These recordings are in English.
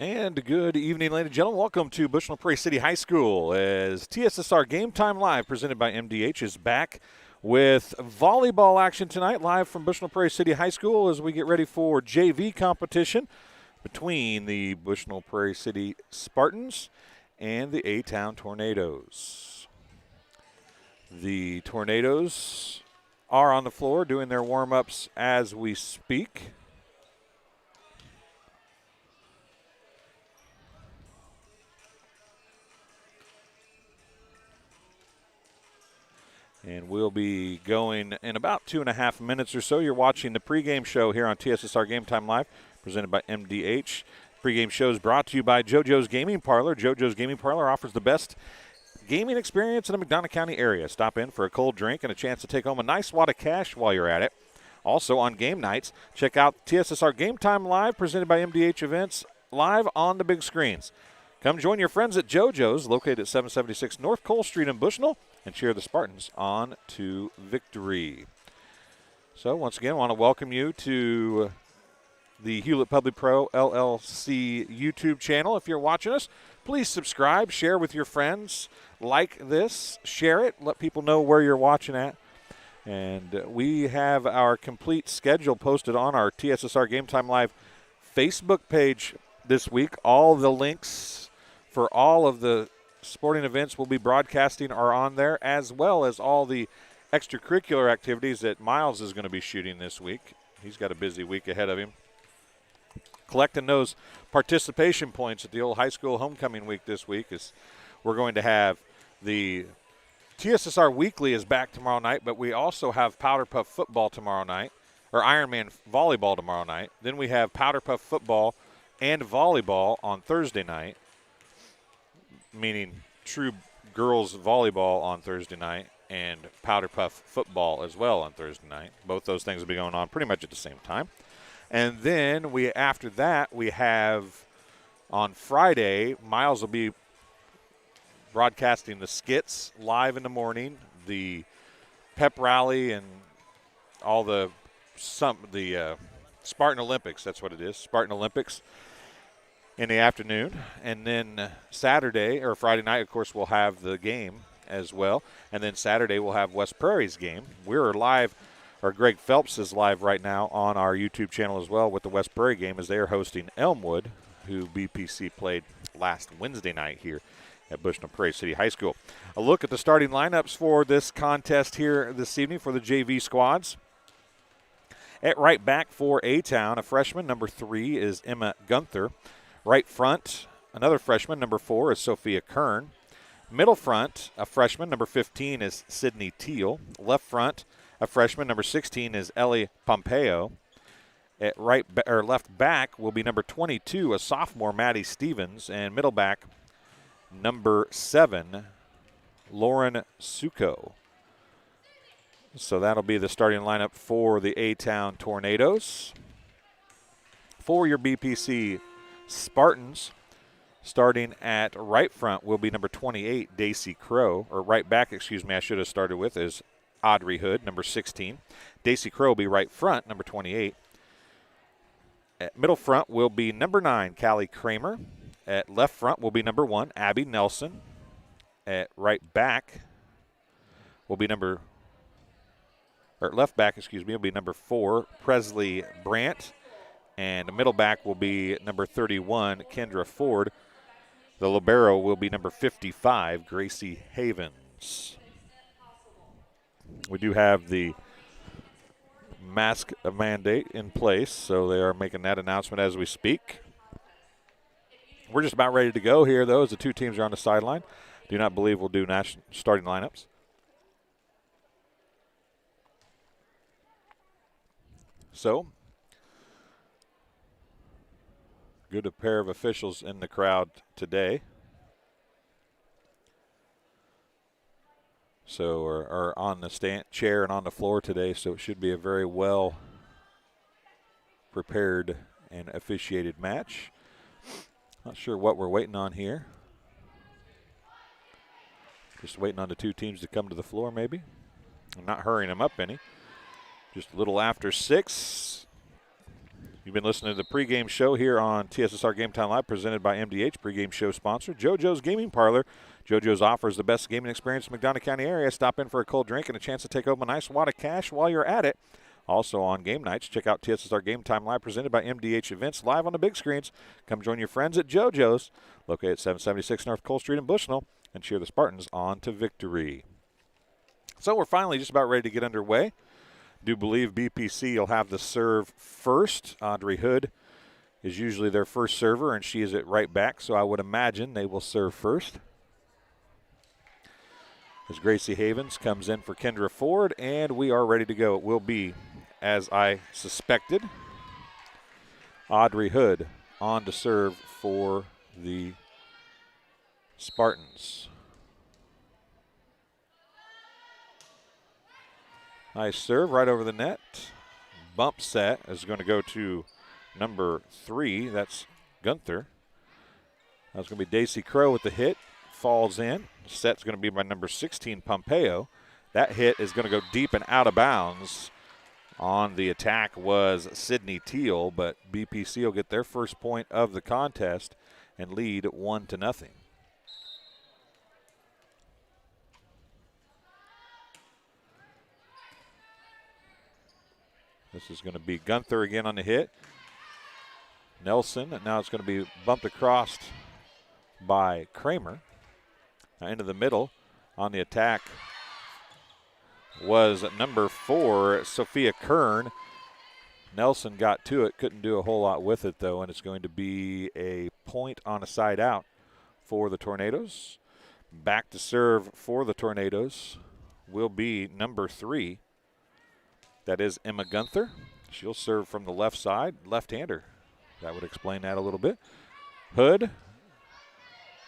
And good evening, ladies and gentlemen. Welcome to Bushnell Prairie City High School as TSSR Game Time Live, presented by MDH, is back with volleyball action tonight, live from Bushnell Prairie City High School as we get ready for JV competition between the Bushnell Prairie City Spartans and the A-Town Tornadoes. The Tornadoes are on the floor doing their warm-ups as we speak. And we'll be going in about 2.5 minutes or so. You're watching the pregame show here on TSSR Game Time Live, presented by MDH. Pregame show is brought to you by JoJo's Gaming Parlor. JoJo's Gaming Parlor offers the best gaming experience in the McDonough County area. Stop in for a cold drink and a chance to take home a nice wad of cash while you're at it. Also on game nights, check out TSSR Game Time Live, presented by MDH Events, live on the big screens. Come join your friends at JoJo's, located at 776 North Cole Street in Bushnell, and cheer the Spartans on to victory. So once again, I want to welcome you to the Hewlett Public Pro LLC YouTube channel. If you're watching us, please subscribe, share with your friends, like this, share it, let people know where you're watching at. And we have our complete schedule posted on our TSSR Game Time Live Facebook page this week. All the links for all of the sporting events we'll be broadcasting are on there, as well as all the extracurricular activities that Miles is going to be shooting this week. He's got a busy week ahead of him. Collecting those participation points at the old high school homecoming week this week is we're going to have the TSSR Weekly is back tomorrow night, but we also have Powder Puff football tomorrow night, or Ironman volleyball tomorrow night. Then we have Powder Puff football and volleyball on Thursday night, meaning true girls volleyball on Thursday night and Powder Puff football as well on Thursday night. Both those things will be going on pretty much at the same time. And then after that, we have on Friday, Miles will be broadcasting the skits live in the morning, the pep rally, and all the Spartan Olympics. That's what it is, Spartan Olympics, in the afternoon. And then Saturday or Friday night, of course, we'll have the game as well. And then Saturday we'll have West Prairie's game. We're live, or Greg Phelps is live right now on our YouTube channel as well with the West Prairie game, as they are hosting Elmwood, who BPC played last Wednesday night here at Bushnell Prairie City High School. A look at the starting lineups for this contest here this evening for the JV squads. At right back for A-Town, a freshman, number 3 is Emma Gunther. Right front, another freshman, number 4 is Sophia Kern. Middle front, a freshman, number 15 is Sydney Teal. Left front, a freshman, number 16 is Ellie Pompeo. At left back will be number 22, a sophomore, Maddie Stevens. And middle back, number 7, Lauren Suko. So that'll be the starting lineup for the A-Town Tornadoes. For your BPC Spartans, starting at right front will be number 28, Daisy Crow. Or right back, excuse me, I should have started with, is Audrey Hood, number 16. Daisy Crow will be right front, number 28. At middle front will be number 9, Callie Kramer. At left front will be number 1, Abby Nelson. At left back, will be number 4, Presley Brandt. And the middle back will be number 31, Kendra Ford. The libero will be number 55, Gracie Havens. We do have the mask mandate in place, so they are making that announcement as we speak. We're just about ready to go here, though, as the two teams are on the sideline. Do not believe we'll do starting lineups. So, good a pair of officials in the crowd today. So, are on the chair and on the floor today, so it should be a very well prepared and officiated match. Not sure what we're waiting on here. Just waiting on the two teams to come to the floor, maybe. I'm not hurrying them up any. Just a little after 6. You've been listening to the pregame show here on TSSR Game Time Live, presented by MDH. Pregame show sponsor, JoJo's Gaming Parlor. JoJo's offers the best gaming experience in the McDonough County area. Stop in for a cold drink and a chance to take home a nice wad of cash while you're at it. Also on game nights, check out TSSR Game Time Live, presented by MDH Events, live on the big screens. Come join your friends at JoJo's, located at 776 North Cole Street in Bushnell, and cheer the Spartans on to victory. So we're finally just about ready to get underway. Do believe BPC will have the serve first. Audrey Hood is usually their first server, and she is at right back, so I would imagine they will serve first. As Gracie Havens comes in for Kendra Ford, and we are ready to go. It will be, as I suspected, Audrey Hood on to serve for the Spartans. Nice serve right over the net. Bump set is going to go to number 3. That's Gunther. That's going to be Daisy Crow with the hit. Falls in. Set's going to be by number 16, Pompeo. That hit is going to go deep and out of bounds. On the attack was Sydney Teal, but BPC will get their first point of the contest and lead 1-0. This is going to be Gunther again on the hit. Nelson, and now it's going to be bumped across by Kramer. Now into the middle on the attack was number 4, Sophia Kern. Nelson got to it, couldn't do a whole lot with it though, and it's going to be a point on a side out for the Tornadoes. Back to serve for the Tornadoes will be number 3. That is Emma Gunther. She'll serve from the left side, left-hander. That would explain that a little bit. Hood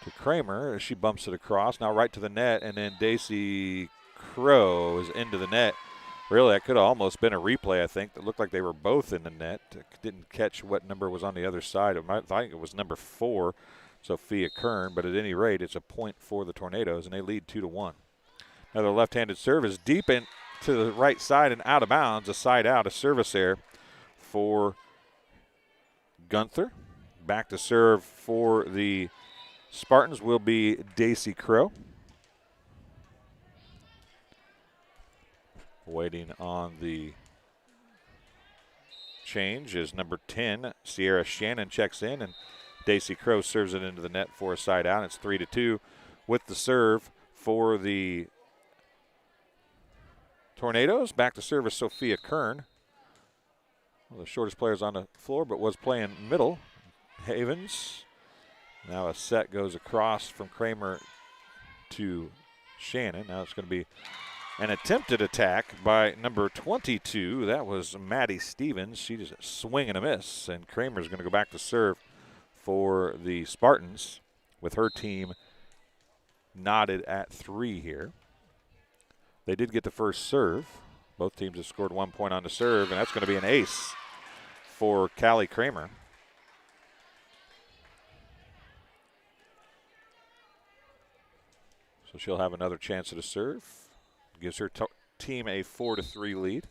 to Kramer as she bumps it across. Now right to the net, and then Daisy Crow is into the net. Really, that could have almost been a replay, I think. It looked like they were both in the net. Didn't catch what number was on the other side. I think it was number 4, Sophia Kern. But at any rate, it's a point for the Tornadoes, and they lead 2-1. Another left-handed serve is deep in to the right side and out of bounds, a side out, a service error for Gunther. Back to serve for the Spartans will be Daisy Crow. Waiting on the change is number 10, Sierra Shannon checks in, and Daisy Crow serves it into the net for a side out. It's 3-2 with the serve for the Tornadoes. Back to serve is Sophia Kern. One of the shortest players on the floor, but was playing middle. Havens. Now a set goes across from Kramer to Shannon. Now it's going to be an attempted attack by number 22. That was Maddie Stevens. She just swing and a miss, and Kramer's going to go back to serve for the Spartans with her team knotted at 3 here. They did get the first serve. Both teams have scored 1 point on the serve, and that's going to be an ace for Callie Kramer. So she'll have another chance at a serve. Gives her team a 4-3 lead.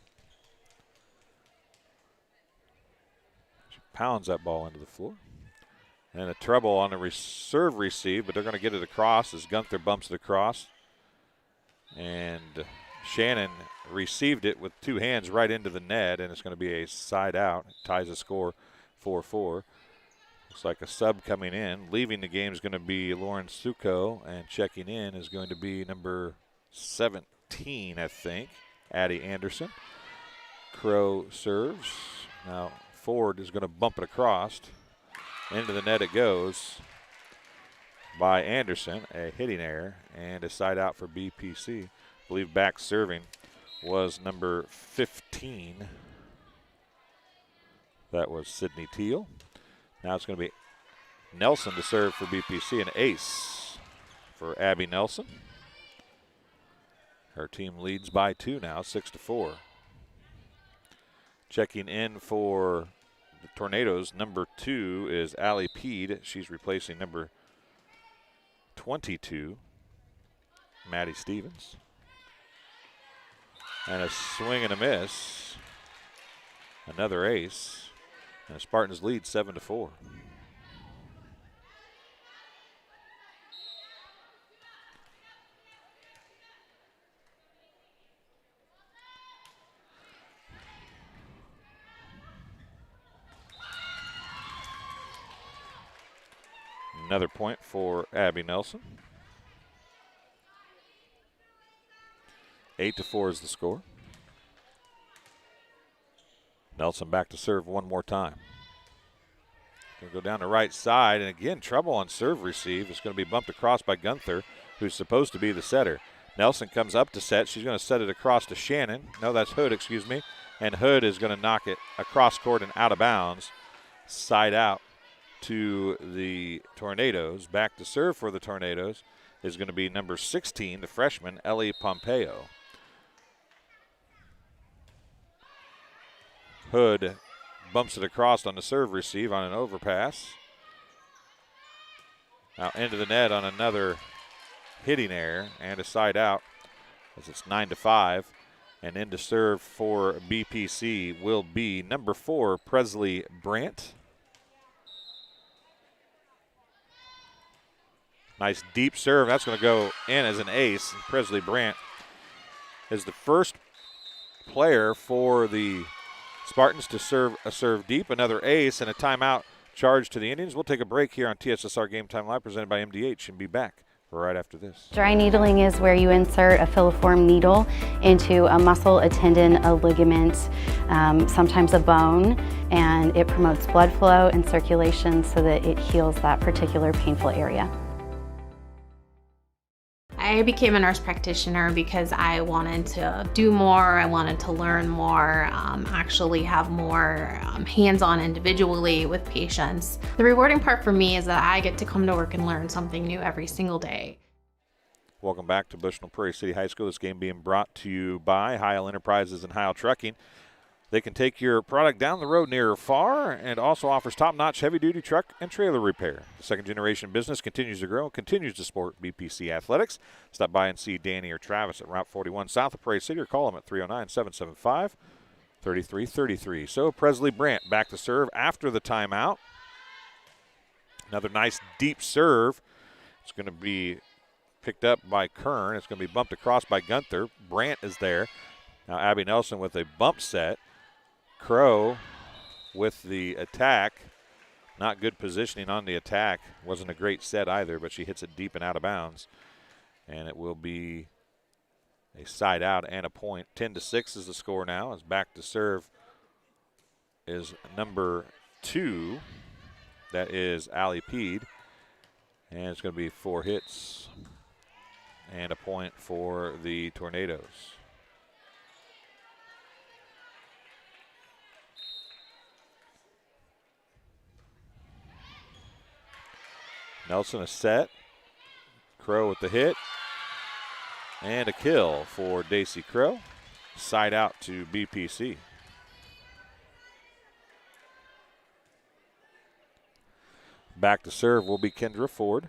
She pounds that ball into the floor. And a treble on the serve receive, but they're going to get it across as Gunther bumps it across. And Shannon received it with 2 hands right into the net, and it's going to be a side out. It ties the score 4-4. Looks like a sub coming in. Leaving the game is going to be Lauren Suko, and checking in is going to be number 17, I think, Addie Anderson. Crow serves. Now Ford is going to bump it across. Into the net it goes by Anderson, a hitting error, and a side out for BPC. I believe back serving was number 15. That was Sydney Teal. Now it's going to be Nelson to serve for BPC, an ace for Abby Nelson. Her team leads by 2 now, 6-4. Checking in for the Tornadoes, number 2 is Allie Peed. She's replacing number 22, Maddie Stevens. And a swing and a miss. Another ace. And the Spartans lead 7-4. Another point for Abby Nelson. 8-4 is the score. Nelson back to serve one more time. Going to go down the right side, and again, trouble on serve receive. It's going to be bumped across by Gunther, who's supposed to be the setter. Nelson comes up to set. She's going to set it across to Shannon. No, that's Hood, excuse me. And Hood is going to knock it across court and out of bounds. Side out to the Tornadoes. Back to serve for the Tornadoes is going to be number 16, the freshman, Ellie Pompeo. Hood bumps it across on the serve receive on an overpass. Now into the net on another hitting error and a side out as it's 9-5. And in to serve for BPC will be number 4, Presley Brandt. Nice deep serve. That's going to go in as an ace. Presley Brandt is the first player for the Spartans to serve a serve deep. Another ace and a timeout charge to the Indians. We'll take a break here on TSSR Game Time Live presented by MDH and be back right after this. Dry needling is where you insert a filiform needle into a muscle, a tendon, a ligament, sometimes a bone, and it promotes blood flow and circulation so that it heals that particular painful area. I became a nurse practitioner because I wanted to do more, I wanted to learn more, actually have more hands-on individually with patients. The rewarding part for me is that I get to come to work and learn something new every single day. Welcome back to Bushnell Prairie City High School. This game being brought to you by Heil Enterprises and Heil Trucking. They can take your product down the road near or far and also offers top-notch heavy-duty truck and trailer repair. The second-generation business continues to grow and continues to support BPC Athletics. Stop by and see Danny or Travis at Route 41 south of Prairie City or call them at 309-775-3333. So Presley Brandt back to serve after the timeout. Another nice deep serve. It's going to be picked up by Kern. It's going to be bumped across by Gunther. Brandt is there. Now Abby Nelson with a bump set. Crow with the attack. Not good positioning on the attack. Wasn't a great set either, but she hits it deep and out of bounds. And it will be a side out and a point. 10-6 is the score now. As back to serve is number 2. That is Allie Peed. And it's going to be 4 hits and a point for the Tornadoes. Nelson is set. Crow with the hit. And a kill for Daisy Crow. Side out to BPC. Back to serve will be Kendra Ford.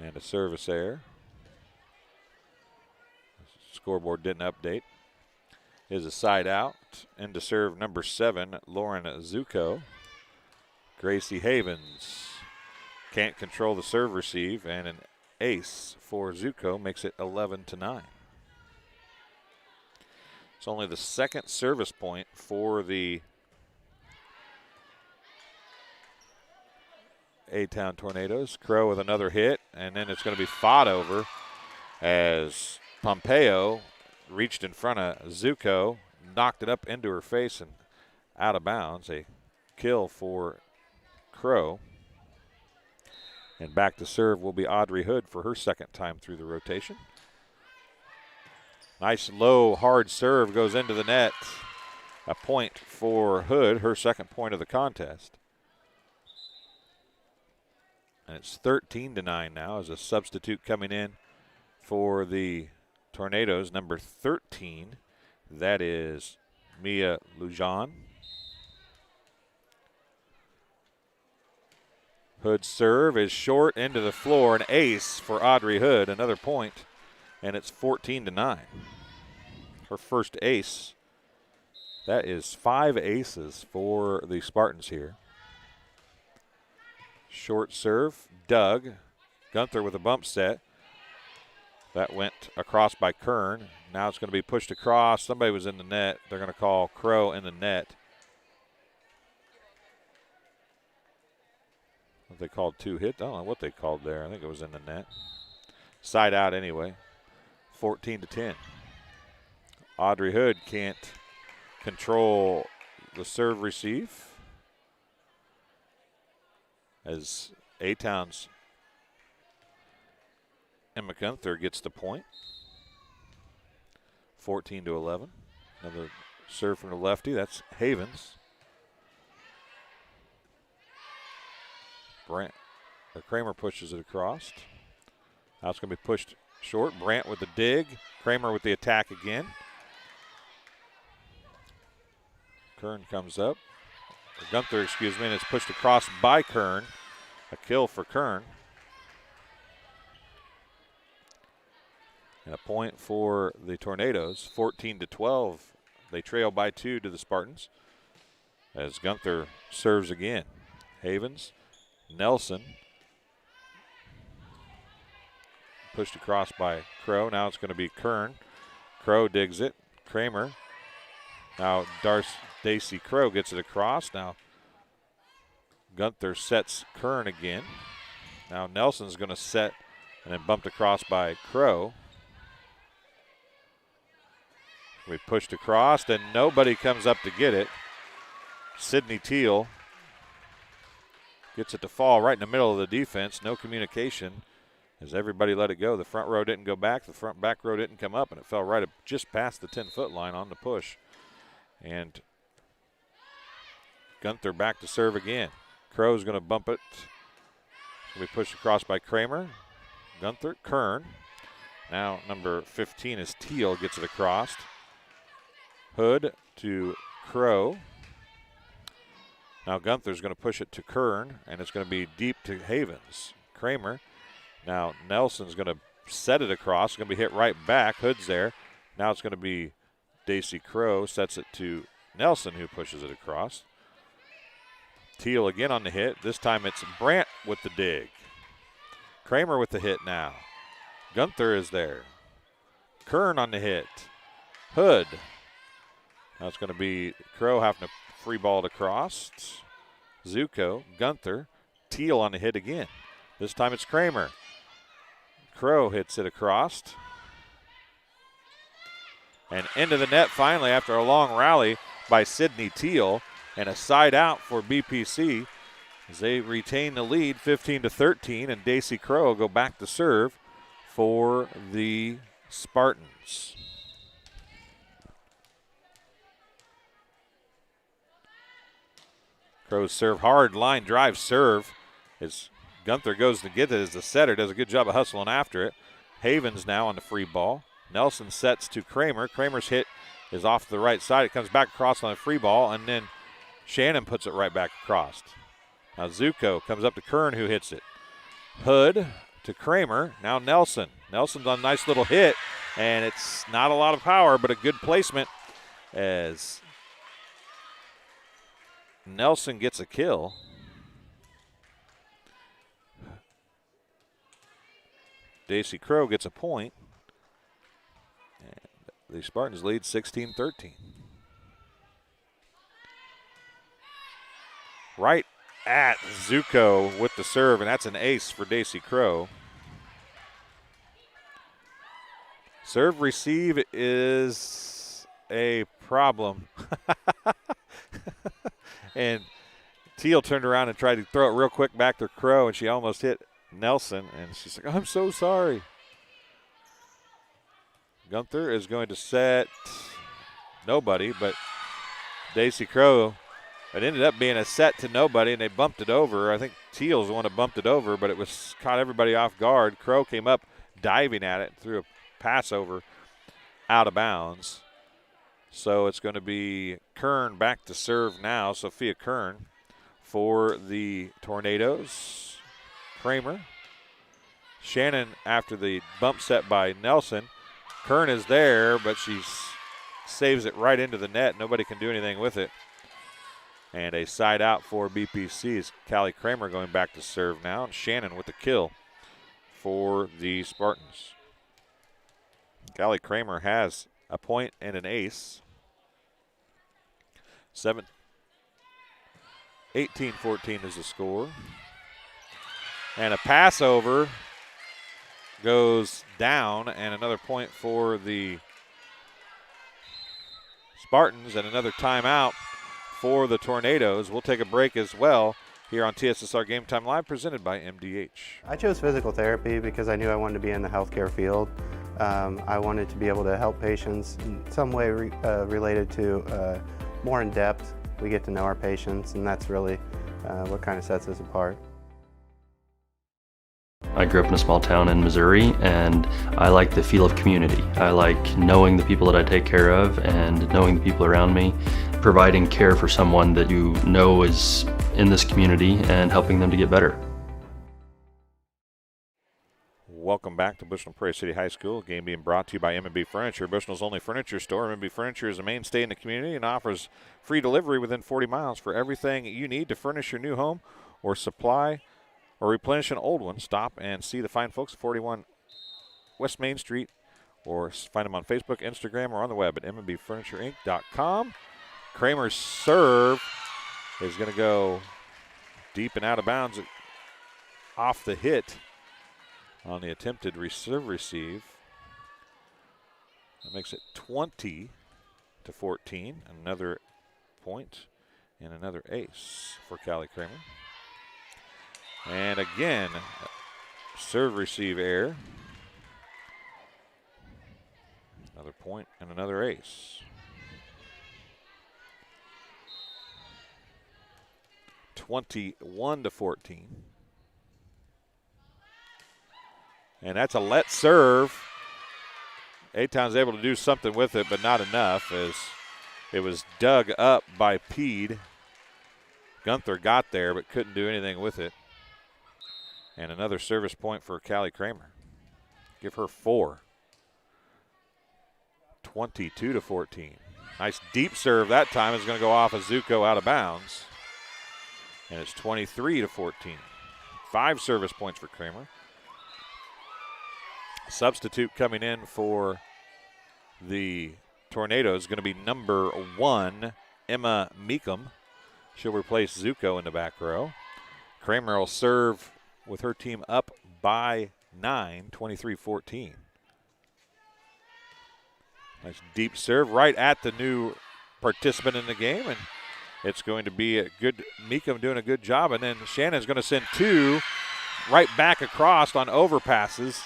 And a service error. Scoreboard didn't update. Is a side out. And to serve number 7, Lauren Zuko. Gracie Havens can't control the serve receive, and an ace for Zuko makes it 11-9. It's only the second service point for the A-Town Tornadoes. Crow with another hit, and then it's going to be fought over as Pompeo reached in front of Zuko, knocked it up into her face and out of bounds. A kill for Crow. And back to serve will be Audrey Hood for her second time through the rotation. Nice low, hard serve goes into the net. A point for Hood, her second point of the contest. And it's 13-9 now as a substitute coming in for the Tornadoes, number 13. That is Mia Lujan. Hood's serve is short into the floor, an ace for Audrey Hood, another point, and it's 14-9. Her first ace. That is 5 aces for the Spartans here. Short serve, Doug. Gunther with a bump set. That went across by Kern. Now it's going to be pushed across. Somebody was in the net. They're going to call Crow in the net. They called 2 hits. I don't know what they called there. I think it was in the net. Side out anyway. 14-10. Audrey Hood can't control the serve receive as A-Town's Emma Gunther gets the point. 14-11. Another serve from the lefty. That's Havens. Kramer pushes it across. Now it's going to be pushed short. Brandt with the dig. Kramer with the attack again. Kern comes up. Gunther, excuse me, and it's pushed across by Kern. A kill for Kern. And a point for the Tornadoes. 14-12. They trail by 2 to the Spartans as Gunther serves again. Havens. Nelson pushed across by Crow. Now it's going to be Kern. Crow digs it. Kramer. Now Daisy Crow gets it across. Now Gunther sets Kern again. Now Nelson's going to set and then bumped across by Crow. We pushed across and nobody comes up to get it. Sydney Teal gets it to fall right in the middle of the defense. No communication as everybody let it go. The front row didn't go back. The back row didn't come up, and it fell right up just past the 10-foot line on the push. And Gunther back to serve again. Crow's going to bump it. It's going to be pushed across by Kramer. Gunther, Kern. Now number 15 is Teal, gets it across. Hood to Crow. Now Gunther's going to push it to Kern, and it's going to be deep to Havens. Kramer. Now Nelson's going to set it across. It's going to be hit right back. Hood's there. Now it's going to be Daisy Crow sets it to Nelson, who pushes it across. Teal again on the hit. This time it's Brandt with the dig. Kramer with the hit now. Gunther is there. Kern on the hit. Hood. Now it's going to be Crow having to free ball it across. Zuko, Gunther, Teal on the hit again. This time it's Kramer. Crow hits it across. And into the net finally after a long rally by Sydney Teal. And a side out for BPC as they retain the lead 15-13. And Daisy Crow will go back to serve for the Spartans. Crows serve hard, line drive serve. As Gunther goes to get it as the setter, does a good job of hustling after it. Havens now on the free ball. Nelson sets to Kramer. Kramer's hit is off to the right side. It comes back across on the free ball, and then Shannon puts it right back across. Now Zuko comes up to Kern, who hits it. Hood to Kramer. Now Nelson. Nelson's on a nice little hit, and it's not a lot of power, but a good placement as Nelson gets a kill. Daisy Crow gets a point. And the Spartans lead 16-13. Right at Zuko with the serve, and that's an ace for Daisy Crow. Serve receive is a problem. And Teal turned around and tried to throw it real quick back to Crow, and she almost hit Nelson, and she's like, I'm so sorry. Gunther is going to set nobody, but Daisy Crow, it ended up being a set to nobody, and they bumped it over. I think Teal's the one that bumped it over, but it was caught everybody off guard. Crow came up diving at it, threw a pass over out of bounds. So it's going to be Kern back to serve now, Sophia Kern. for the Tornadoes. Kramer. Shannon after the bump set by Nelson. Kern is there, but she saves it right into the net. Nobody can do anything with it. And a side out for BPC's Callie Kramer going back to serve now. And Shannon with the kill for the Spartans. Callie Kramer has a point and an ace. 18-14 is the score. And a pass over goes down, and another point for the Spartans, and another timeout for the Tornadoes. We'll take a break as well here on TSSR Game Time Live, presented by MDH. I chose physical therapy because I knew I wanted to be in the healthcare field. I wanted to be able to help patients in some way related to more in depth. We get to know our patients, and that's really what kind of sets us apart. I grew up in a small town in Missouri, and I like the feel of community. I like knowing the people that I take care of and knowing the people around me, providing care for someone that you know is in this community and helping them to get better. Welcome back to Bushnell Prairie City High School. Game being brought to you by M&B Furniture, Bushnell's only furniture store. M&B Furniture is a mainstay in the community and offers free delivery within 40 miles for everything you need to furnish your new home or supply or replenish an old one. Stop and see the fine folks at 41 West Main Street, or find them on Facebook, Instagram, or on the web at mbfurnitureiNC.com. Kramer's serve is going to go deep and out of bounds off the hit on the attempted serve receive. That makes it 20-14. Another point and another ace for Callie Kramer. And again, serve receive error. Another point and another ace. 21-14. And that's a let serve. A-Town's able to do something with it, but not enough, as it was dug up by Peed. Gunther got there, but couldn't do anything with it. And another service point for Callie Kramer. Give her 4. 22-14. Nice deep serve that time. Is going to go off Azuko out of bounds. And it's 23-14. 5 service points for Kramer. Substitute coming in for the Tornadoes is going to be number 1, Emma Meekum. She'll replace Zuko in the back row. Kramer will serve with her team up by 9, 23-14. Nice deep serve right at the new participant in the game, and it's going to be a good, Meekum doing a good job, and then Shannon's going to send 2 right back across on overpasses,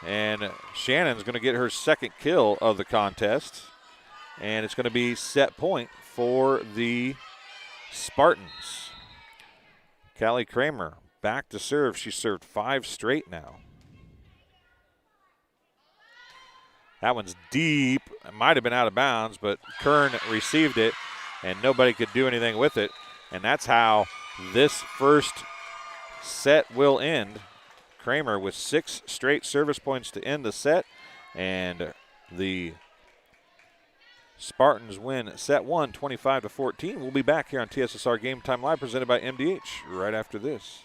and Shannon's going to get her second kill of the contest, and it's going to be set point for the Spartans. Callie Kramer back to serve. She served 5 straight now. That one's deep. It might have been out of bounds, but Kern received it, and nobody could do anything with it. And that's how this first set will end. Kramer with 6 straight service points to end the set, and the Spartans win set 1, 25-14. We'll be back here on TSSR Game Time Live, presented by MDH, right after this.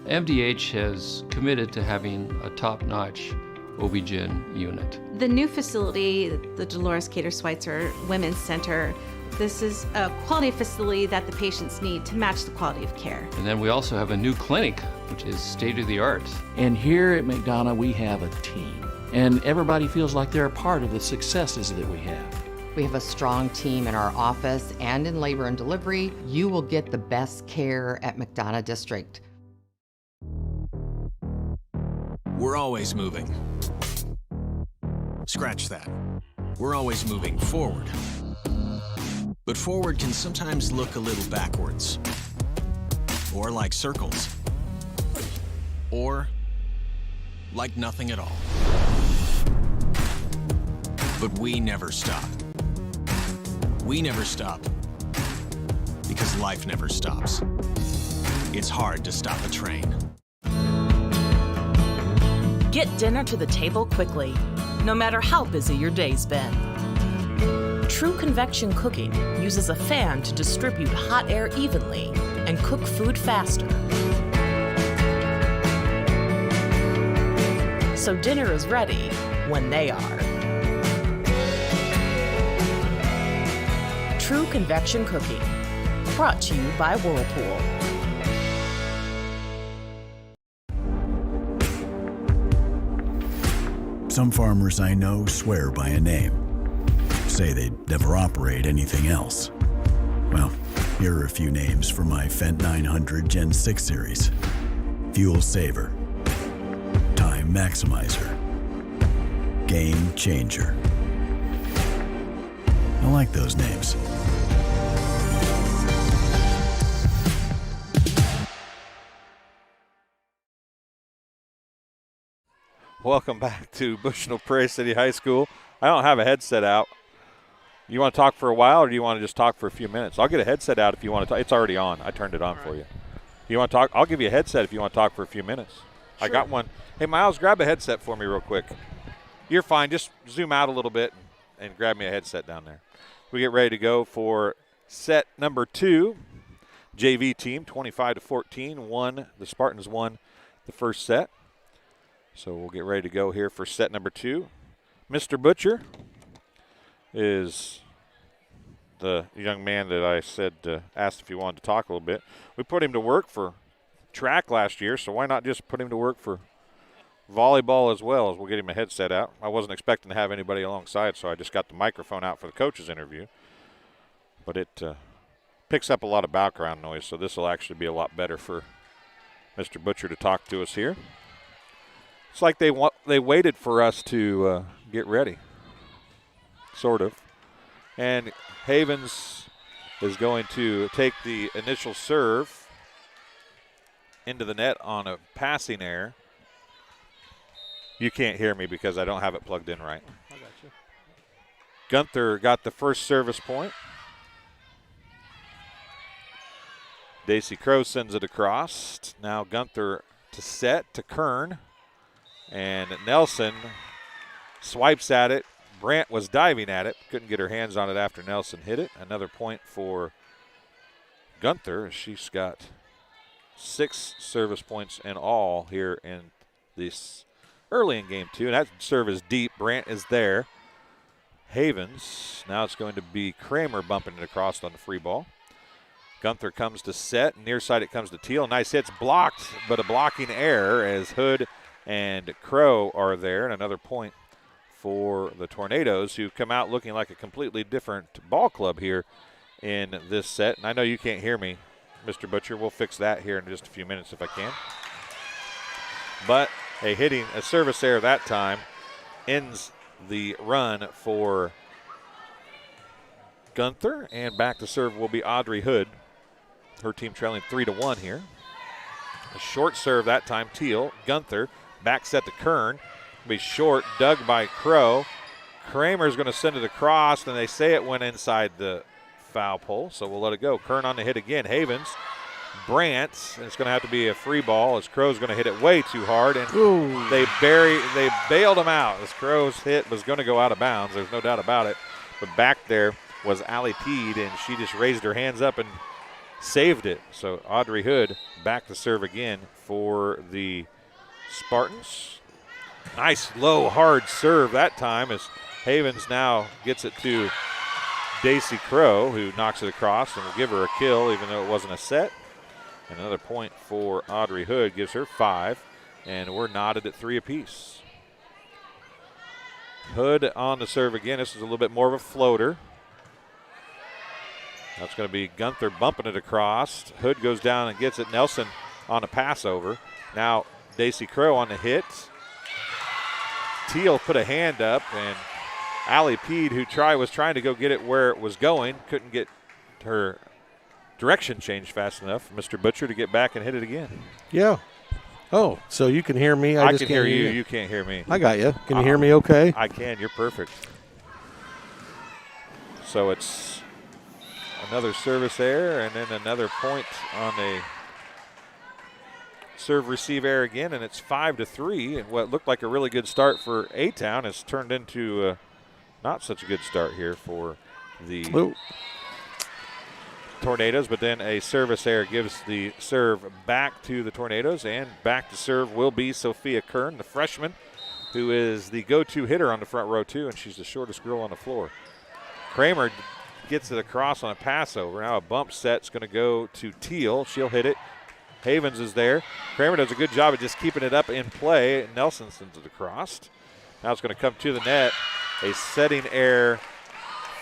MDH has committed to having a top-notch OB-GYN unit. The new facility, the Dolores Cater Schweitzer Women's Center, this is a quality facility that the patients need to match the quality of care. And then we also have a new clinic, which is state-of-the-art. And here at McDonough, we have a team. And everybody feels like they're a part of the successes that we have. We have a strong team in our office and in labor and delivery. You will get the best care at McDonough District. We're always moving. Scratch that. We're always moving forward. But forward can sometimes look a little backwards. Or like circles. Or like nothing at all. But we never stop. We never stop. because life never stops. It's hard to stop a train. Get dinner to the table quickly, no matter how busy your day's been. True convection cooking uses a fan to distribute hot air evenly and cook food faster. So dinner is ready when they are. True convection cooking, brought to you by Whirlpool. Some farmers I know swear by a name, say they'd never operate anything else. Well, here are a few names for my Fendt 900 Gen 6 series. Fuel Saver, Time Maximizer, Game Changer. I like those names. Welcome back to Bushnell Prairie City High School. I don't have a headset out. You want to talk for a while, or do you want to just talk for a few minutes? I'll get a headset out if you want to talk. It's already on. I turned it on for you. You want to talk? I'll give you a headset if you want to talk for a few minutes. Sure. I got one. Hey, Miles, grab a headset for me real quick. You're fine. Just zoom out a little bit and grab me a headset down there. We get ready to go for set number 2. JV team, 25-14. The Spartans won the first set. So we'll get ready to go here for set number 2. Mr. Butcher is the young man that I said asked if he wanted to talk a little bit. We put him to work for track last year, so why not just put him to work for volleyball as well? As we'll get him a headset out. I wasn't expecting to have anybody alongside, so I just got the microphone out for the coach's interview. But it picks up a lot of background noise, so this will actually be a lot better for Mr. Butcher to talk to us here. It's like they waited for us to get ready, sort of. And Havens is going to take the initial serve into the net on a passing error. You can't hear me because I don't have it plugged in right. I got you. Gunther got the first service point. Daisy Crow sends it across. Now Gunther to set to Kern. And Nelson swipes at it. Brandt was diving at it. Couldn't get her hands on it after Nelson hit it. Another point for Gunther. She's got 6 service points in all here in this early in game 2. And that serve is deep. Brandt is there. Havens. Now it's going to be Kramer bumping it across on the free ball. Gunther comes to set. Near side it comes to Teal. Nice hits blocked, but a blocking error as Hood and Crow are there. And another point for the Tornadoes, who come out looking like a completely different ball club here in this set. And I know you can't hear me, Mr. Butcher. We'll fix that here in just a few minutes if I can. But a service error that time ends the run for Gunther. And back to serve will be Audrey Hood. Her team trailing 3-1 here. A short serve that time, Teal. Gunther. Back set to Kern. Be short, dug by Crow. Kramer's going to send it across, and they say it went inside the foul pole, so we'll let it go. Kern on the hit again. Havens. Brandt. And it's going to have to be a free ball as Crow's going to hit it way too hard, and they bailed him out as Crow's hit was going to go out of bounds. There's no doubt about it. But back there was Allie Peed, and she just raised her hands up and saved it. So Audrey Hood back to serve again for the Spartans. Nice low hard serve that time as Havens now gets it to Daisy Crow, who knocks it across and will give her a kill even though it wasn't a set. And another point for Audrey Hood gives her 5, and we're knotted at 3 apiece. Hood on the serve again. This is a little bit more of a floater. That's going to be Gunther bumping it across. Hood goes down and gets it. Nelson on a pass over. Now Daisy Crow on the hit. Teal put a hand up, and Allie Peed, who was trying to go get it where it was going, couldn't get her direction changed fast enough for Mr. Butcher to get back and hit it again. Yeah. Oh, so you can hear me. I can hear you. You can't hear me. I got you. Can you hear me okay? I can. You're perfect. So it's Another service error, and then another point on a serve receive error again, and it's 5-3. And what looked like a really good start for A-Town has turned into not such a good start here for the Tornadoes, but then a service error gives the serve back to the Tornadoes, and back to serve will be Sophia Kern, the freshman, who is the go-to hitter on the front row too, and she's the shortest girl on the floor. Kramer gets it across on a pass over. Now a bump set's going to go to Teal. She'll hit it. Havens is there. Kramer does a good job of just keeping it up in play. Nelson sends it across. Now it's going to come to the net. A setting error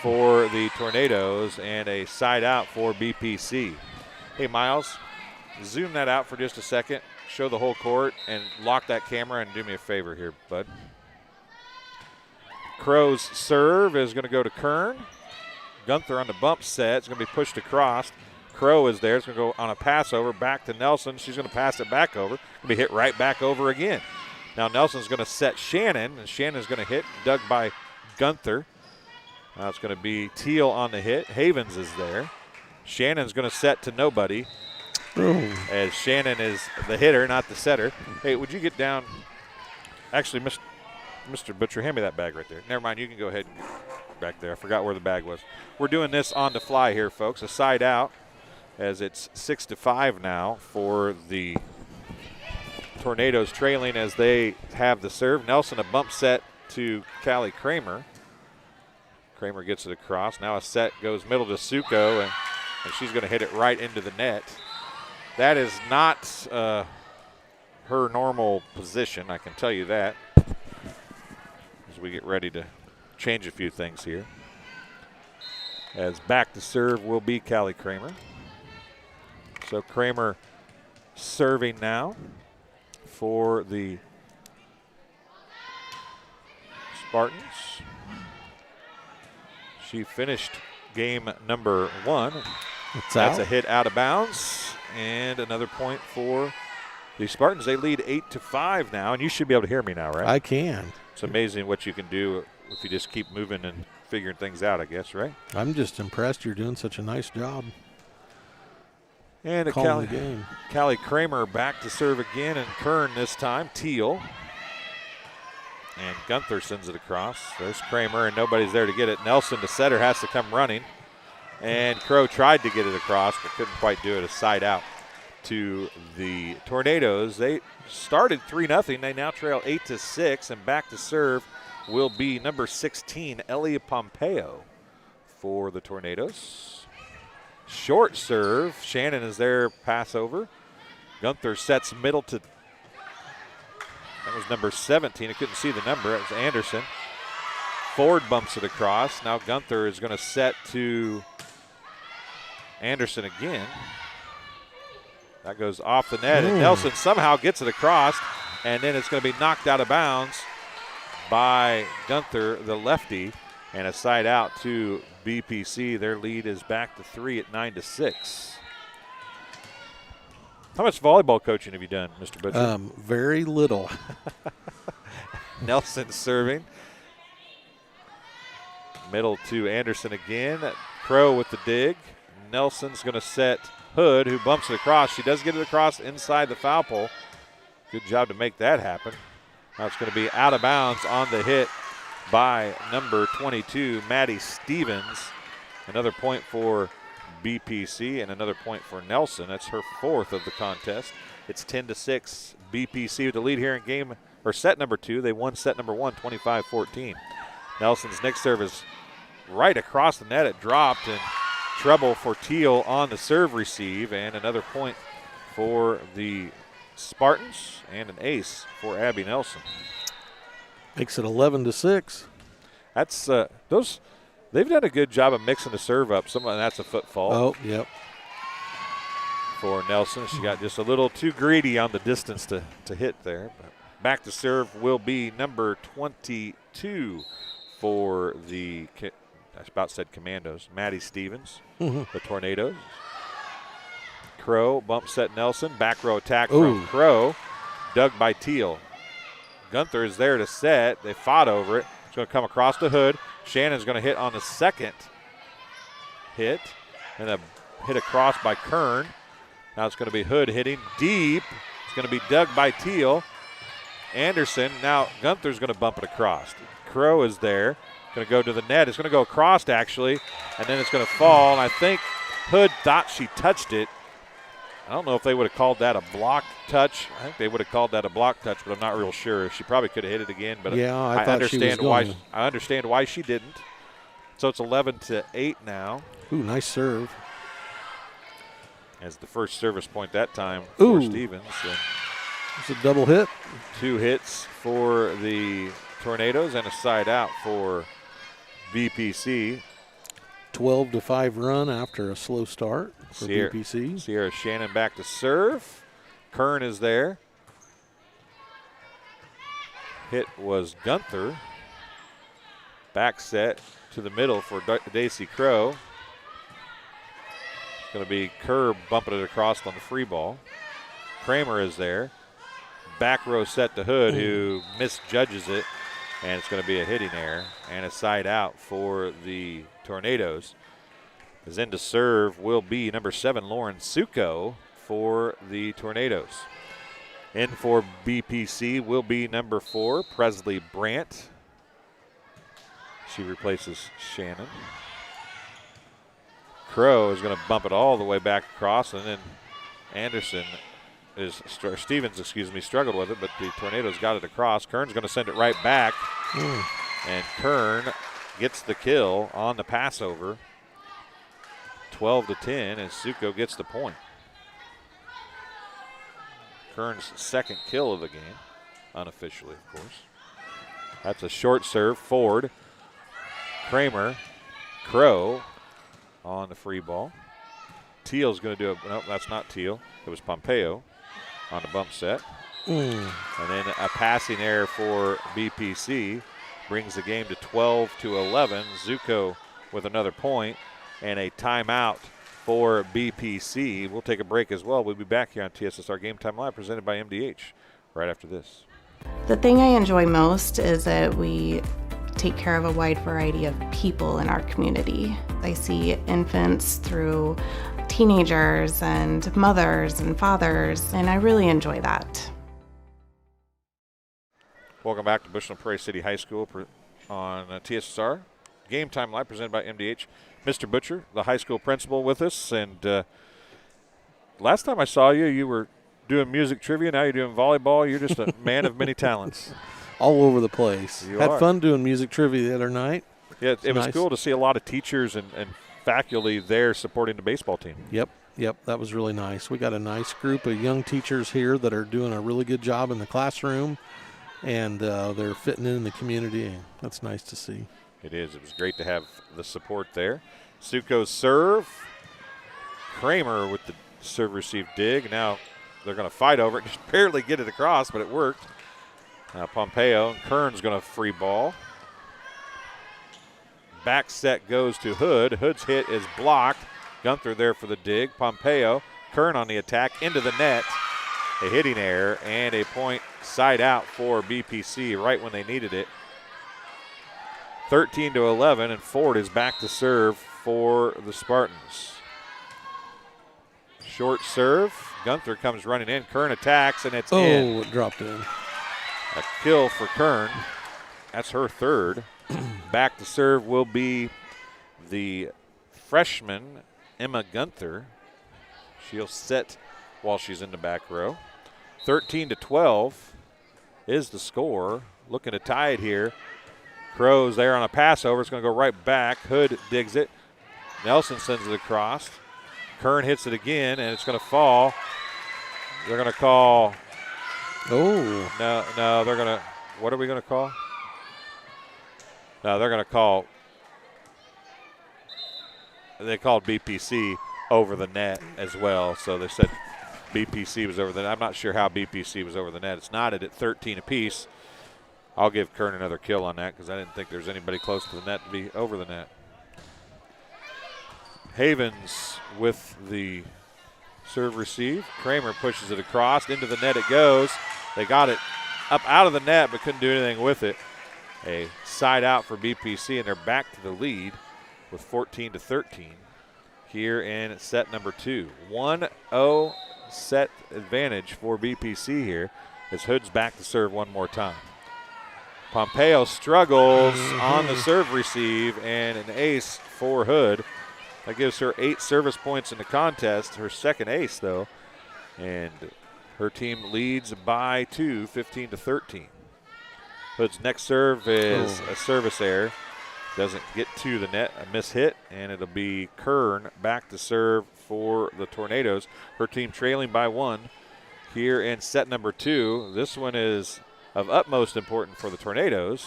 for the Tornadoes and a side out for BPC. Hey, Miles, zoom that out for just a second. Show the whole court and lock that camera and do me a favor here, bud. Crow's serve is going to go to Kern. Gunther on the bump set. It's going to be pushed across. Crow is there. It's going to go on a pass over back to Nelson. She's going to pass it back over. Going to be hit right back over again. Now Nelson's going to set Shannon, and Shannon's going to hit, dug by Gunther. Now it's going to be Teal on the hit. Havens is there. Shannon's going to set to nobody. Ooh. As Shannon is the hitter, not the setter. Hey, would you get down? Actually, Mr. Butcher, hand me that bag right there. Never mind, you can go ahead back there. I forgot where the bag was. We're doing this on the fly here, folks. A side out, as it's 6-5 now for the Tornadoes, trailing as they have the serve. Nelson a bump set to Callie Kramer. Kramer gets it across. Now a set goes middle to Suko, and she's going to hit it right into the net. That is not her normal position, I can tell you that, as we get ready to change a few things here. As back to serve will be Callie Kramer. So Kramer serving now for the Spartans. She finished game number 1. That's a hit out of bounds. And another point for the Spartans. They lead 8-5 now, and you should be able to hear me now, right? I can. It's amazing what you can do if you just keep moving and figuring things out, I guess, right? I'm just impressed you're doing such a nice job. And Callie Kramer back to serve again, and Kern this time, Teal. And Gunther sends it across. There's Kramer, and nobody's there to get it. Nelson, the setter, has to come running. And Crow tried to get it across, but couldn't quite do it. A side out to the Tornadoes. They started 3-0. They now trail 8-6, and back to serve will be number 16, Elia Pompeo, for the Tornadoes. Short serve. Shannon is there, pass over. Gunther sets middle to, that was number 17. I couldn't see the number. It was Anderson. Ford bumps it across. Now Gunther is going to set to Anderson again. That goes off the net, and Nelson somehow gets it across, and then it's going to be knocked out of bounds by Gunther, the lefty, and a side out to BPC. Their lead is back to 3 at 9-6. How much volleyball coaching have you done, Mr. Butcher? Very little. Nelson serving. Middle to Anderson again. Crow with the dig. Nelson's going to set Hood, who bumps it across. She does get it across inside the foul pole. Good job to make that happen. Now it's going to be out of bounds on the hit by number 22, Maddie Stevens. Another point for BPC and another point for Nelson. That's her 4th of the contest. It's 10-6. BPC with the lead here in game, or set number 2. They won set number 1, 25-14. Nelson's next serve is right across the net. It dropped, and trouble for Teal on the serve receive, and another point for the Spartans and an ace for Abby Nelson. Makes it 11-6. That's those. They've done a good job of mixing the serve up. That's a foot fault. Oh, yep. For Nelson, she got just a little too greedy on the distance to hit there. But back to serve will be number 22 for the, I about said Commandos, Maddie Stevens, the Tornadoes. Crow, bump set Nelson, back row attack from Crow, dug by Teal. Gunther is there to set. They fought over it. It's going to come across the Hood. Shannon's going to hit on the second hit. And a hit across by Kern. Now it's going to be Hood hitting deep. It's going to be dug by Teal. Anderson. Now Gunther's going to bump it across. Crow is there. Going to go to the net. It's going to go across, actually, and then it's going to fall. And I think Hood thought she touched it. I don't know if they would have called that a block touch. I think they would have called that a block touch, but I'm not real sure. She probably could have hit it again, but yeah, I understand why she didn't. So it's 11-8 now. Ooh, nice serve. As the first service point that time for Stevens. It's a double hit. 2 hits for the Tornadoes and a side out for BPC. 12-5 run after a slow start for BPC. Sierra Shannon back to serve. Kern is there. Hit was Gunther. Back set to the middle for Daisy Crow. It's going to be Kerr bumping it across on the free ball. Kramer is there. Back row set to Hood, who misjudges it, and it's going to be a hitting error and a side out for the Tornadoes. As in to serve will be number 7, Lauren Suko for the Tornadoes. In for BPC will be number 4, Presley Brandt. She replaces Shannon. Crow is going to bump it all the way back across, and then Stevens struggled with it, but the Tornadoes got it across. Kern's going to send it right back, and Kern gets the kill on the passover. 12-10, and Suko gets the point. Kern's second kill of the game, unofficially, of course. That's a short serve. Ford, Kramer, Crow on the free ball. Teal's going to do no, that's not Teal. It was Pompeo on the bump set. And then a passing error for BPC brings the game to 12-11. Zuko with another point and a timeout for BPC. We'll take a break as well. We'll be back here on TSSR Game Time Live, presented by MDH, right after this. The thing I enjoy most is that we take care of a wide variety of people in our community. I see infants through teenagers and mothers and fathers, and I really enjoy that. Welcome back to Bushnell Prairie City High School on TSSR Game Time Live, presented by MDH. Mr. Butcher, the high school principal, with us. And last time I saw you, you were doing music trivia. Now you're doing volleyball. You're just a man of many talents. All over the place. You Had are. fun doing music trivia the other night. Yeah, it was nice. cool to see a lot of teachers and faculty there supporting the baseball team. Yep, that was really nice. We got a nice group of young teachers here that are doing a really good job in the classroom, and they're fitting in the community. That's nice to see. It is. It was great to have the support there. Suko's serve. Kramer with the serve receive dig. Now they're going to fight over it. Just barely get it across, but it worked. Pompeo. Kern's going to free ball. Back set goes to Hood. Hood's hit is blocked. Gunther there for the dig. Pompeo. Kern on the attack into the net. A hitting error and a point side out for BPC right when they needed it. 13-11, and Ford is back to serve for the Spartans. Short serve. Gunther comes running in. Kern attacks, and it's in. Oh, it dropped in. A kill for Kern. That's her third. Back to serve will be the freshman, Emma Gunther. She'll set while she's in the back row. 13-12 is the score. Looking to tie it here. Crow's there on a pass over. It's going to go right back. Hood digs it. Nelson sends it across. Kern hits it again, and it's going to fall. They're going to call. Oh. No, they're going to. What are we going to call? No, they're going to call. They called BPC over the net as well. So they said BPC was over the net. I'm not sure how BPC was over the net. It's knotted at 13 apiece. I'll give Kern another kill on that because I didn't think there was anybody close to the net to be over the net. Havens with the serve receive. Kramer pushes it across. Into the net it goes. They got it up out of the net but couldn't do anything with it. A side out for BPC, and they're back to the lead with 14-13 here in set number 2. 1-0 set advantage for BPC here as Hood's back to serve one more time. Pompeo struggles on the serve receive, and an ace for Hood. That gives her 8 service points in the contest, her second ace though, and her team leads by 2, 15-13. Hood's next serve is a service error. Doesn't get to the net, a miss hit, and it'll be Kern back to serve for the Tornadoes. Her team trailing by 1 here in set number 2. This one is of utmost importance for the Tornadoes.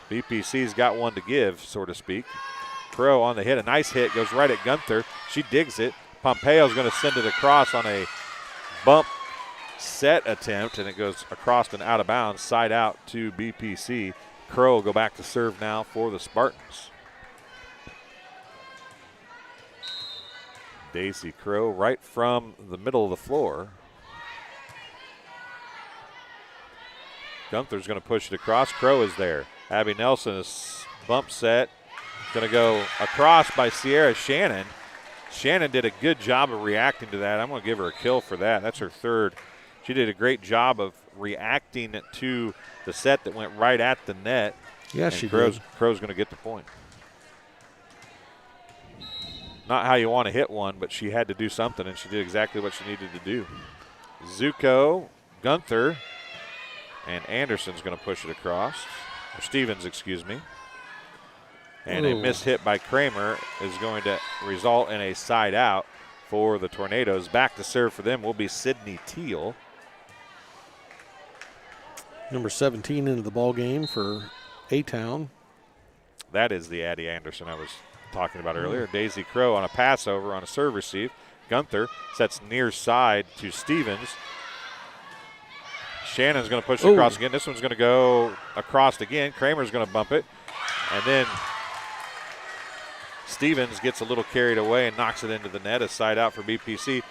BPC's got one to give, so to speak. Crow on the hit, a nice hit, goes right at Gunther. She digs it. Pompeo's going to send it across on a bump set attempt, and it goes across and out of bounds, side out to BPC. Crow will go back to serve now for the Spartans. Daisy Crow right from the middle of the floor. Gunther's going to push it across. Crow is there. Abby Nelson is bump set. Going to go across by Sierra Shannon. Shannon did a good job of reacting to that. I'm going to give her a kill for that. That's her third. She did a great job of reacting to the set that went right at the net. Yeah, she did. Crow's going to get the point. Not how you want to hit one, but she had to do something, and she did exactly what she needed to do. Zuko, Gunther, and Anderson's going to push it across. Or Stevens, excuse me. And a missed hit by Kramer is going to result in a side out for the Tornadoes. Back to serve for them will be Sydney Teal. Number 17 into the ball game for A-Town. That is the Addie Anderson I was talking about earlier. Daisy Crow on a pass over on a serve receive. Gunther sets near side to Stevens. Shannon's going to push it across again. This one's going to go across again. Kramer's going to bump it. And then Stevens gets a little carried away and knocks it into the net. A side out for BPC.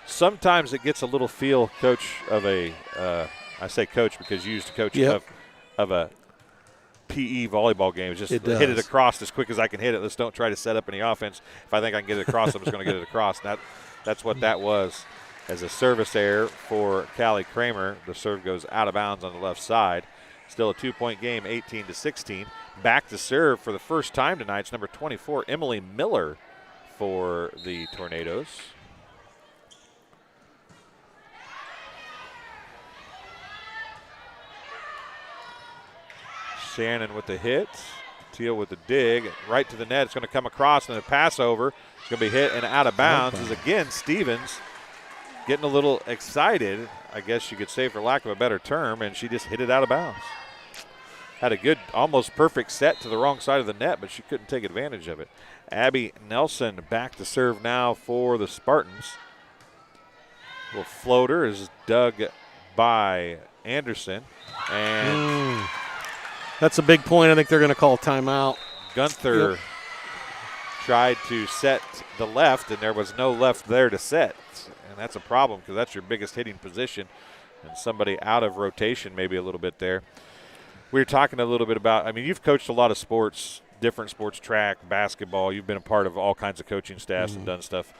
Sometimes it gets a little feel, coach, of a I say coach because you used to coach of a PE volleyball game. It's just hit it across as quick as I can hit it. Let's don't try to set up any offense. If I think I can get it across, I'm just going to get it across. That's what that was. As a service error for Callie Kramer, the serve goes out of bounds on the left side. Still a 2-point game, 18-16. Back to serve for the first time tonight. It's number 24, Emily Miller for the Tornadoes. Shannon with the hit. Teal with the dig. Right to the net. It's going to come across and a pass over. It's going to be hit and out of bounds. As again, Stevens getting a little excited, I guess you could say for lack of a better term, and she just hit it out of bounds. Had a good, almost perfect set to the wrong side of the net, but she couldn't take advantage of it. Abby Nelson back to serve now for the Spartans. Little floater is dug by Anderson. And that's a big point. I think they're going to call timeout. Gunther tried to set the left, and there was no left there to set. And that's a problem because that's your biggest hitting position. And somebody out of rotation maybe a little bit there. We were talking a little bit about, I mean, you've coached a lot of sports, different sports, track, basketball. You've been a part of all kinds of coaching staffs and done stuff.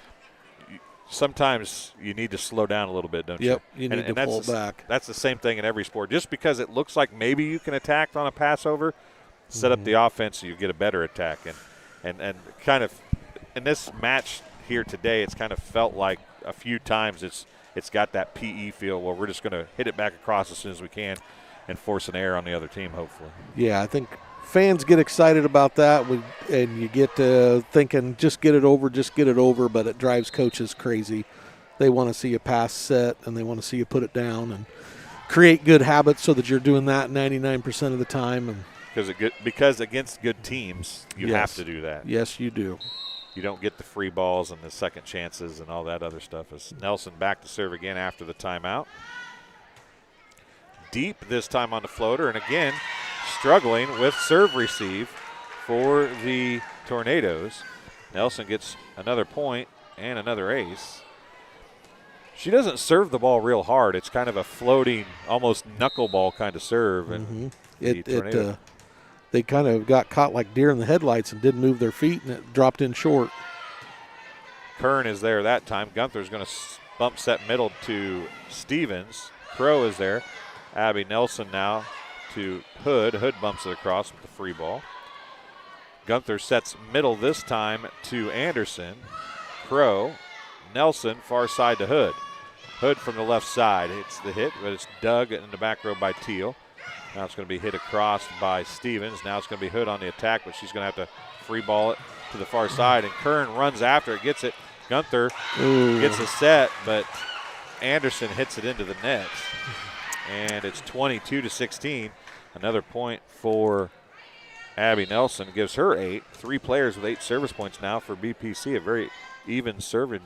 Sometimes you need to slow down a little bit, don't you? Yep, you need to pull back. That's the same thing in every sport. Just because it looks like maybe you can attack on a pass over, set up the offense so you get a better attack. And kind of in this match here today, it's kind of felt like a few times it's got that PE feel where we're just going to hit it back across as soon as we can and force an error on the other team, hopefully. Yeah, I think fans get excited about that, and you get to thinking, just get it over, but it drives coaches crazy. They want to see you pass set, and they want to see you put it down and create good habits so that you're doing that 99% of the time. And because against good teams, you have to do that. Yes, you do. You don't get the free balls and the second chances and all that other stuff. As Nelson back to serve again after the timeout. Deep this time on the floater, and again struggling with serve receive for the Tornadoes. Nelson gets another point and another ace. She doesn't serve the ball real hard. It's kind of a floating, almost knuckleball kind of serve. And they kind of got caught like deer in the headlights and didn't move their feet, and it dropped in short. Kern is there that time. Gunther's going to bump set middle to Stevens. Crow is there. Abby Nelson now to Hood. Hood bumps it across with the free ball. Gunther sets middle this time to Anderson. Crow, Nelson, far side to Hood. Hood from the left side hits the hit, but it's dug in the back row by Teal. Now it's going to be hit across by Stevens. Now it's going to be Hood on the attack, but she's going to have to free ball it to the far side, and Kern runs after it, gets it. Gunther gets a set, but Anderson hits it into the net. And it's 22-16. Another point for Abby Nelson. Gives her 8. 3 players with 8 service points now for BPC. A very even serving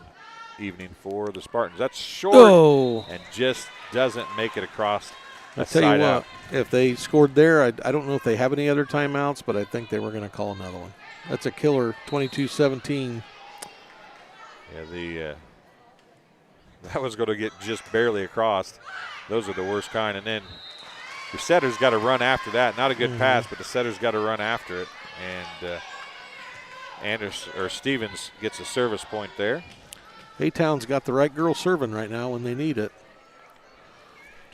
evening for the Spartans. That's short and just doesn't make it across the side. I tell you what, out. if they scored there, I don't know if they have any other timeouts, but I think they were going to call another one. That's a killer, 22-17. Yeah, that was going to get just barely across. Those are the worst kind. And then the setter's got to run after that. Not a good pass, but the setter's got to run after it. And Stevens gets a service point there. A-Town's got the right girl serving right now when they need it.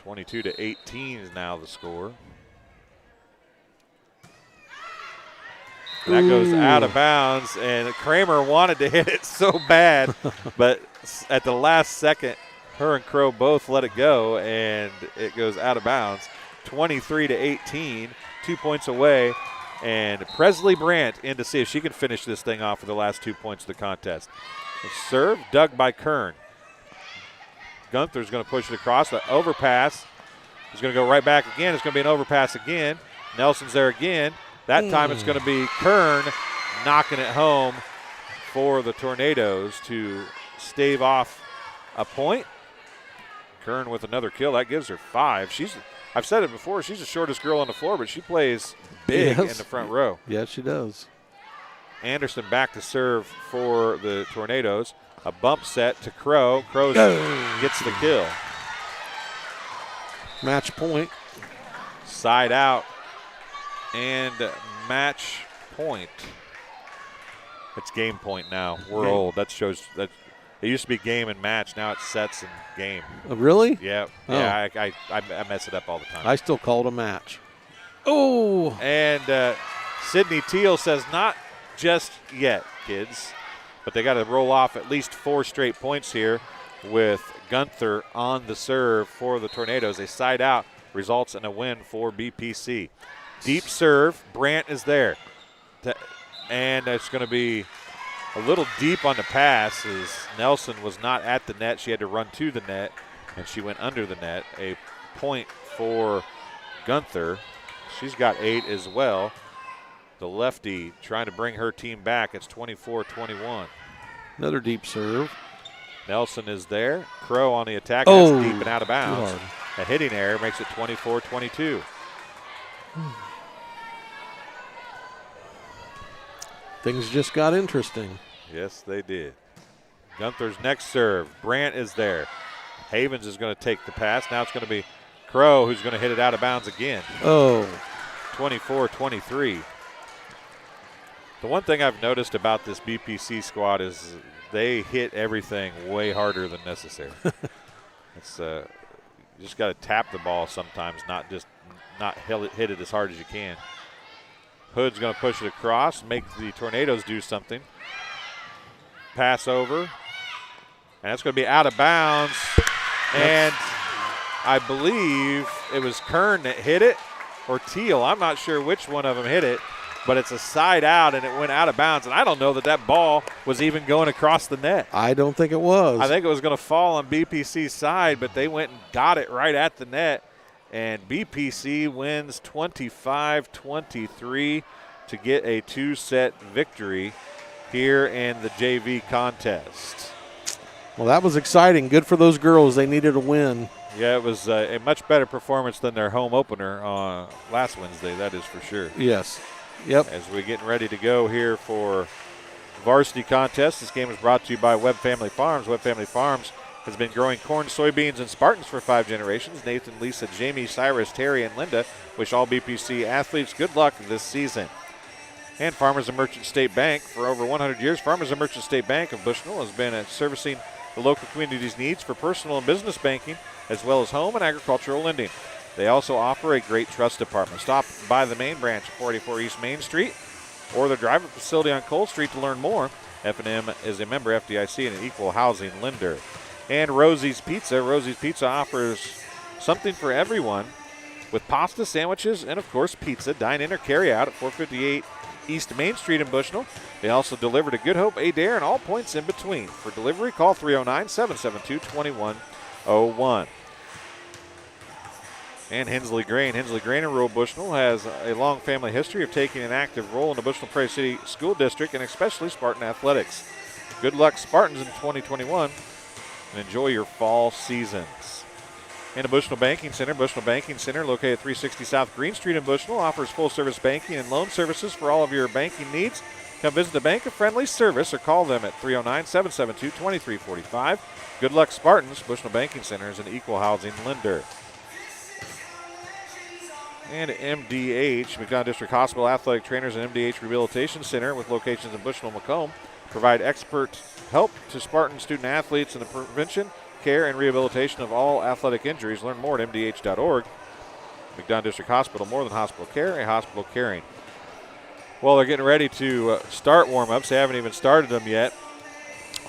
22-18 is now the score. That goes out of bounds, and Kramer wanted to hit it so bad, but at the last second, her and Crow both let it go, and it goes out of bounds. 23-18, 2 points away, and Presley Brandt in to see if she can finish this thing off with the last 2 points of the contest. The serve dug by Kern. Gunther's going to push it across. The overpass is going to go right back again. It's going to be an overpass again. Nelson's there again. That time it's going to be Kern knocking it home for the Tornadoes to stave off a point. Kern with another kill. That gives her 5. I've said it before, she's the shortest girl on the floor, but she plays big in the front row. Yes, she does. Anderson back to serve for the Tornadoes. A bump set to Crow. Crow gets the kill. Match point. Side out. And match point. It's game point now. We're old. That shows that it used to be game and match. Now it's sets and game. Really? Yeah. Oh. Yeah. I mess it up all the time. I still call it a match. Oh. And Sydney Teal says not just yet, kids, but they got to roll off at least 4 straight points here with Gunther on the serve for the Tornadoes. They side out, results in a win for BPC. Deep serve, Brandt is there. And it's going to be a little deep on the pass as Nelson was not at the net. She had to run to the net, and she went under the net. A point for Gunther. She's got 8 as well. The lefty trying to bring her team back. It's 24-21. Another deep serve. Nelson is there. Crow on the attack. That's deep and out of bounds. A hitting error makes it 24-22. Things just got interesting. Yes, they did. Gunther's next serve. Brandt is there. Havens is going to take the pass. Now it's going to be Crow who's going to hit it out of bounds again. 24-23. The one thing I've noticed about this BPC squad is they hit everything way harder than necessary. It's you just got to tap the ball sometimes, not hit it as hard as you can. Hood's going to push it across, make the Tornadoes do something. Pass over, and that's going to be out of bounds. And I believe it was Kern that hit it, or Teal. I'm not sure which one of them hit it, but it's a side out, and it went out of bounds. And I don't know that ball was even going across the net. I don't think it was. I think it was going to fall on BPC's side, but they went and got it right at the net. And BPC wins 25-23 to get a 2-set victory here in the JV contest. Well, that was exciting. Good for those girls. They needed a win. Yeah, it was a much better performance than their home opener last Wednesday, that is for sure. Yes. Yep. As we're getting ready to go here for varsity contest, this game is brought to you by Webb Family Farms. Webb Family Farms has been growing corn, soybeans, and Spartans for 5 generations. Nathan, Lisa, Jamie, Cyrus, Terry, and Linda wish all BPC athletes good luck this season. And Farmers and Merchant State Bank. For over 100 years, Farmers and Merchant State Bank of Bushnell has been servicing the local community's needs for personal and business banking, as well as home and agricultural lending. They also offer a great trust department. Stop by the main branch at 484 East Main Street or the driver facility on Cole Street to learn more. F&M is a member FDIC and an equal housing lender. And Rosie's Pizza. Rosie's Pizza offers something for everyone with pasta, sandwiches, and, of course, pizza. Dine in or carry out at 458 East Main Street in Bushnell. They also deliver to Good Hope, Adair, and all points in between. For delivery, call 309-772-2101. And Hensley Grain. Hensley Grain in rural Bushnell has a long family history of taking an active role in the Bushnell Prairie City School District and especially Spartan athletics. Good luck, Spartans, in 2021, and enjoy your fall seasons. And the Bushnell Banking Center. Bushnell Banking Center, located at 360 South Green Street in Bushnell, offers full-service banking and loan services for all of your banking needs. Come visit the bank of friendly service or call them at 309-772-2345. Good luck, Spartans. Bushnell Banking Center is an equal housing lender. And MDH, McDonough District Hospital Athletic Trainers and MDH Rehabilitation Center with locations in Bushnell and Macomb provide expert help to Spartan student athletes in the prevention, care, and rehabilitation of all athletic injuries. Learn more at mdh.org. McDonough District Hospital, more than hospital care, a hospital caring. Well, they're getting ready to start warm-ups. They haven't even started them yet.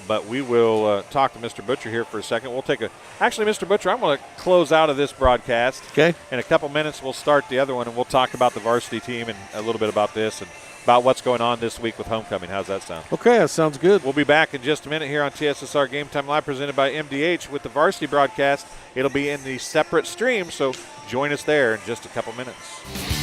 But we will talk to Mr. Butcher here for a second. We'll take actually, Mr. Butcher, I'm going to close out of this broadcast. Okay. In a couple minutes, we'll start the other one, and we'll talk about the varsity team and a little bit about this and about what's going on this week with homecoming. How's that sound? Okay, that sounds good. We'll be back in just a minute here on TSSR Game Time Live, presented by MDH with the varsity broadcast. It'll be in the separate stream, so join us there in just a couple minutes.